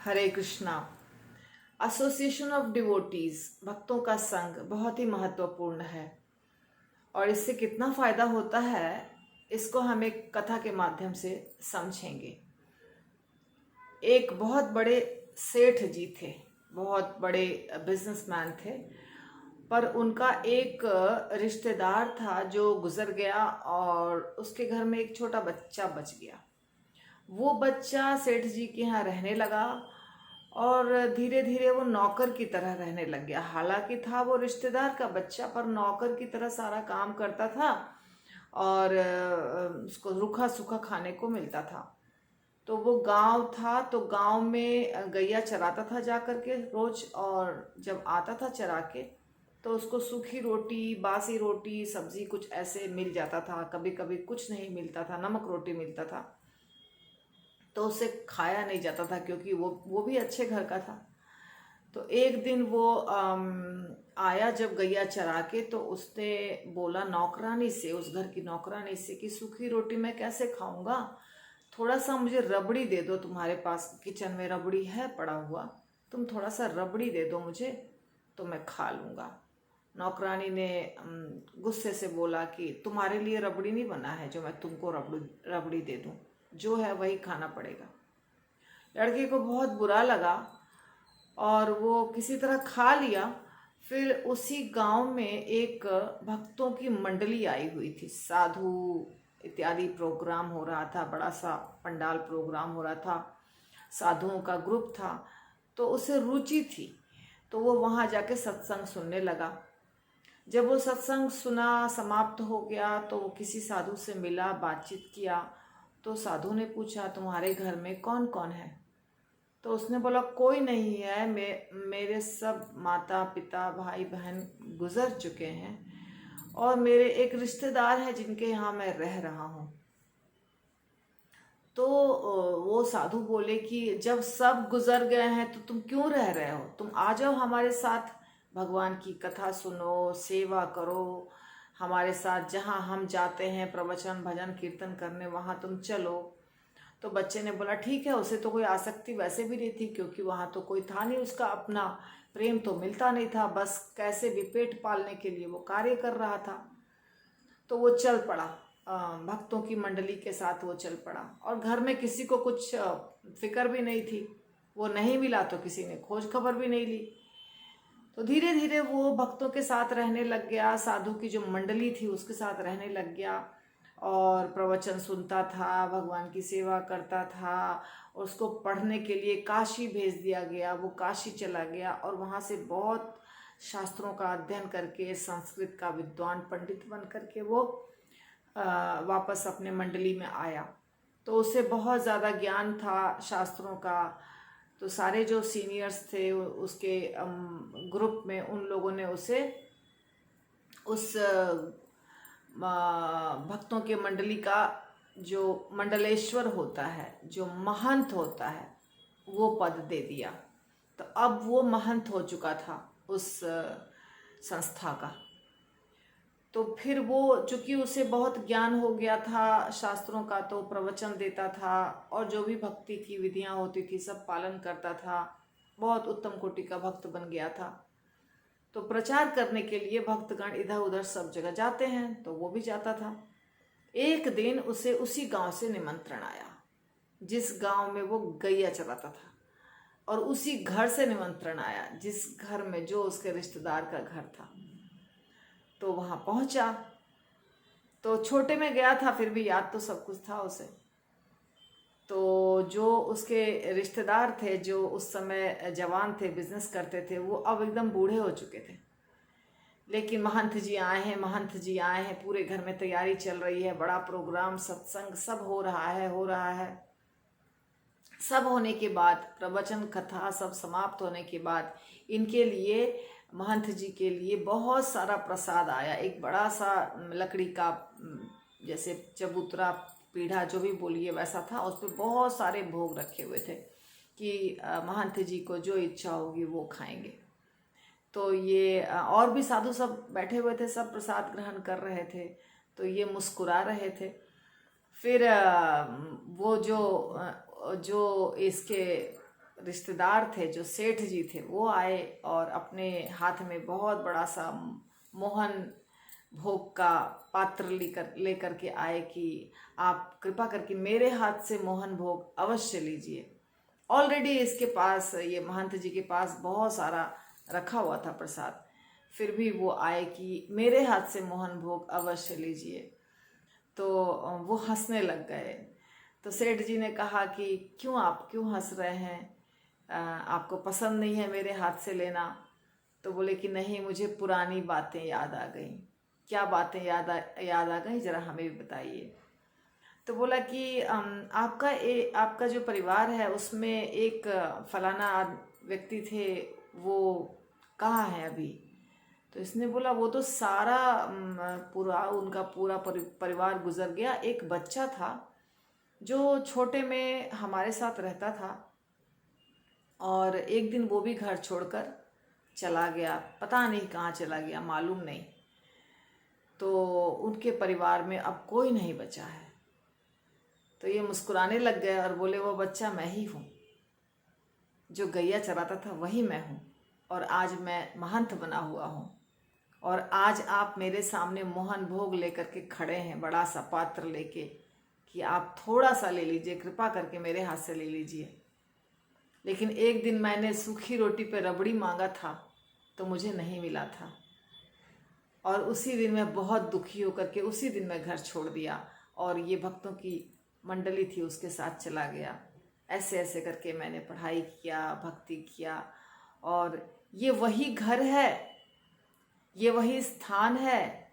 Hare Krishna. Association of devotees, भक्तों का संघ बहुत ही महत्वपूर्ण है और इससे कितना फायदा होता है इसको हम एक कथा के माध्यम से समझेंगे। एक बहुत बड़े सेठ जी थे, बहुत बड़े बिजनेसमैन थे, पर उनका एक रिश्तेदार था जो गुजर गया और उसके घर में एक छोटा बच्चा बच गया। वो बच्चा सेठ जी के यहाँ रहने लगा और धीरे धीरे वो नौकर की तरह रहने लग गया। हालांकि था वो रिश्तेदार का बच्चा, पर नौकर की तरह सारा काम करता था और उसको रूखा सूखा खाने को मिलता था। तो वो गांव था, तो गांव में गैया चराता था जा कर के रोज, और जब आता था चरा के तो उसको सूखी रोटी, बासी रोटी, सब्जी कुछ ऐसे मिल जाता था। कभी कभी कुछ नहीं मिलता था, नमक रोटी मिलता था, तो उसे खाया नहीं जाता था क्योंकि वो भी अच्छे घर का था। तो एक दिन वो आया जब गैया चरा के, तो उसने बोला नौकरानी से, उस घर की नौकरानी से, कि सूखी रोटी मैं कैसे खाऊंगा, थोड़ा सा मुझे रबड़ी दे दो, तुम्हारे पास किचन में रबड़ी है पड़ा हुआ, तुम थोड़ा सा रबड़ी दे दो मुझे तो मैं खा लूँगा। नौकरानी ने गुस्से से बोला कि तुम्हारे लिए रबड़ी नहीं बना है जो मैं तुमको रबड़ी रबड़ी दे दूँ, जो है वही खाना पड़ेगा। लड़के को बहुत बुरा लगा और वो किसी तरह खा लिया। फिर उसी गांव में एक भक्तों की मंडली आई हुई थी, साधु इत्यादि प्रोग्राम हो रहा था, बड़ा सा पंडाल प्रोग्राम हो रहा था, साधुओं का ग्रुप था। तो उसे रुचि थी, तो वो वहाँ जाके सत्संग सुनने लगा। जब वो सत्संग सुना, समाप्त हो गया, तो वो किसी साधु से मिला, बातचीत किया। तो साधु ने पूछा तुम्हारे घर में कौन कौन है? तो उसने बोला कोई नहीं है, मेरे सब माता पिता भाई बहन गुजर चुके हैं और मेरे एक रिश्तेदार है जिनके यहाँ मैं रह रहा हूँ। तो वो साधु बोले कि जब सब गुजर गए हैं तो तुम क्यों रह रहे हो, तुम आ जाओ हमारे साथ, भगवान की कथा सुनो, सेवा करो, हमारे साथ जहाँ हम जाते हैं प्रवचन भजन कीर्तन करने वहाँ तुम चलो। तो बच्चे ने बोला ठीक है। उसे तो कोई आसक्ति वैसे भी नहीं थी क्योंकि वहाँ तो कोई था नहीं उसका अपना, प्रेम तो मिलता नहीं था, बस कैसे भी पेट पालने के लिए वो कार्य कर रहा था। तो वो चल पड़ा, भक्तों की मंडली के साथ वो चल पड़ा और घर में किसी को कुछ फिक्र भी नहीं थी। वो नहीं मिला तो किसी ने खोज खबर भी नहीं ली। तो धीरे धीरे वो भक्तों के साथ रहने लग गया, साधु की जो मंडली थी उसके साथ रहने लग गया और प्रवचन सुनता था, भगवान की सेवा करता था। उसको पढ़ने के लिए काशी भेज दिया गया, वो काशी चला गया और वहाँ से बहुत शास्त्रों का अध्ययन करके संस्कृत का विद्वान पंडित बन करके वो वापस अपने मंडली में आया। तो उसे बहुत ज़्यादा ज्ञान था शास्त्रों का। तो सारे जो सीनियर्स थे उसके ग्रुप में, उन लोगों ने उसे उस भक्तों के मंडली का जो मंडलेश्वर होता है, जो महंत होता है, वो पद दे दिया। तो अब वो महंत हो चुका था उस संस्था का। तो फिर वो, चूंकि उसे बहुत ज्ञान हो गया था शास्त्रों का, तो प्रवचन देता था और जो भी भक्ति की विधियां होती थी सब पालन करता था। बहुत उत्तम कोटि का भक्त बन गया था। तो प्रचार करने के लिए भक्तगण इधर उधर सब जगह जाते हैं, तो वो भी जाता था। एक दिन उसे उसी गांव से निमंत्रण आया जिस गांव में वो गैया चलाता था, और उसी घर से निमंत्रण आया जिस घर में जो उसके रिश्तेदार का घर था। तो वहां पहुंचा, तो छोटे में गया था फिर भी याद तो सब कुछ था उसे। तो जो उसके रिश्तेदार थे, जो उस समय जवान थे, बिजनेस करते थे, वो अब एकदम बूढ़े हो चुके थे। लेकिन महंत जी आए हैं, महंत जी आए हैं, पूरे घर में तैयारी चल रही है, बड़ा प्रोग्राम सत्संग सब हो रहा है, हो रहा है। सब होने के बाद, प्रवचन कथा सब समाप्त होने के बाद, इनके लिए, महंत जी के लिए बहुत सारा प्रसाद आया। एक बड़ा सा लकड़ी का जैसे चबूतरा, पीढ़ा, जो भी बोलिए वैसा था, उस पर बहुत सारे भोग रखे हुए थे कि महंत जी को जो इच्छा होगी वो खाएंगे। तो ये और भी साधु सब बैठे हुए थे, सब प्रसाद ग्रहण कर रहे थे, तो ये मुस्कुरा रहे थे। फिर वो जो जो इसके रिश्तेदार थे, जो सेठ जी थे, वो आए और अपने हाथ में बहुत बड़ा सा मोहन भोग का पात्र लेकर के आए कि आप कृपा करके मेरे हाथ से मोहन भोग अवश्य लीजिए। ऑलरेडी इसके पास, ये महंत जी के पास बहुत सारा रखा हुआ था प्रसाद, फिर भी वो आए कि मेरे हाथ से मोहन भोग अवश्य लीजिए। तो वो हंसने लग गए। तो सेठ जी ने कहा कि आप क्यों हंस रहे हैं, आपको पसंद नहीं है मेरे हाथ से लेना? तो बोले कि नहीं, मुझे पुरानी बातें याद आ गई। क्या बातें याद आ गई, जरा हमें भी बताइए। तो बोला कि आपका जो परिवार है उसमें एक फलाना व्यक्ति थे, वो कहाँ है अभी? तो इसने बोला वो तो सारा उनका पूरा परिवार गुजर गया। एक बच्चा था जो छोटे में हमारे साथ रहता था, और एक दिन वो भी घर छोड़कर चला गया, पता नहीं कहाँ चला गया, मालूम नहीं। तो उनके परिवार में अब कोई नहीं बचा है। तो ये मुस्कुराने लग गए और बोले वो बच्चा मैं ही हूँ, जो गैया चराता था वही मैं हूँ, और आज मैं महंत बना हुआ हूँ, और आज आप मेरे सामने मोहन भोग लेकर के खड़े हैं, बड़ा सा पात्र लेके, कि आप थोड़ा सा ले लीजिए, कृपा करके मेरे हाथ से ले लीजिए। लेकिन एक दिन मैंने सूखी रोटी पे रबड़ी मांगा था तो मुझे नहीं मिला था, और उसी दिन मैं बहुत दुखी होकर के उसी दिन मैं घर छोड़ दिया, और ये भक्तों की मंडली थी उसके साथ चला गया। ऐसे ऐसे करके मैंने पढ़ाई किया, भक्ति किया, और ये वही घर है, ये वही स्थान है,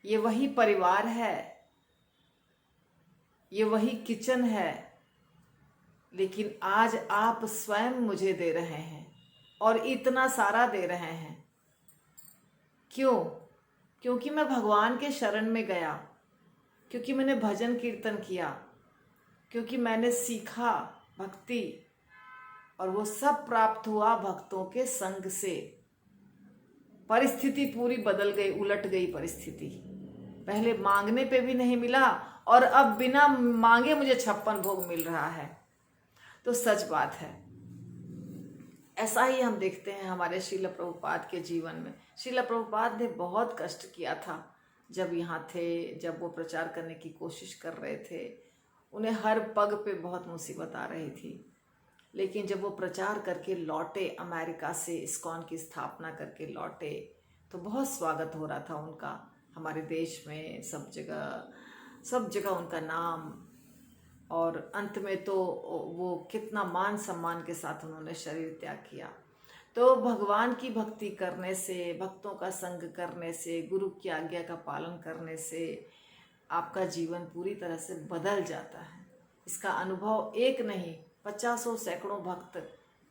ये वही परिवार है, ये वही किचन है। लेकिन आज आप स्वयं मुझे दे रहे हैं, और इतना सारा दे रहे हैं। क्यों? क्योंकि मैं भगवान के शरण में गया, क्योंकि मैंने भजन कीर्तन किया, क्योंकि मैंने सीखा भक्ति, और वो सब प्राप्त हुआ भक्तों के संग से। परिस्थिति पूरी बदल गई, उलट गई परिस्थिति। पहले मांगने पे भी नहीं मिला, और अब बिना मांगे मुझे 56 भोग मिल रहा है। तो सच बात है। ऐसा ही हम देखते हैं हमारे श्रील प्रभुपाद के जीवन में। श्रील प्रभुपाद ने बहुत कष्ट किया था जब यहाँ थे, जब वो प्रचार करने की कोशिश कर रहे थे। उन्हें हर पग पे बहुत मुसीबत आ रही थी, लेकिन जब वो प्रचार करके लौटे, अमेरिका से इस्कॉन की स्थापना करके लौटे, तो बहुत स्वागत हो रहा था उनका हमारे देश में, सब जगह उनका नाम। और अंत में तो वो कितना मान सम्मान के साथ उन्होंने शरीर त्याग किया। तो भगवान की भक्ति करने से, भक्तों का संग करने से, गुरु की आज्ञा का पालन करने से आपका जीवन पूरी तरह से बदल जाता है। इसका अनुभव एक नहीं, 50 सैकड़ों भक्त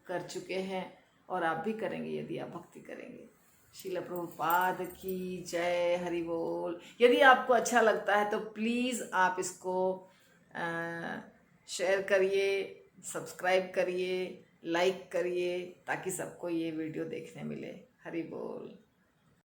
कर चुके हैं, और आप भी करेंगे यदि आप भक्ति करेंगे। श्रील प्रभुपाद की जय, हरि बोल। यदि आपको अच्छा लगता है तो प्लीज़ आप इसको शेयर करिए, सब्सक्राइब करिए, लाइक करिए, ताकि सबको ये वीडियो देखने मिले। हरि बोल।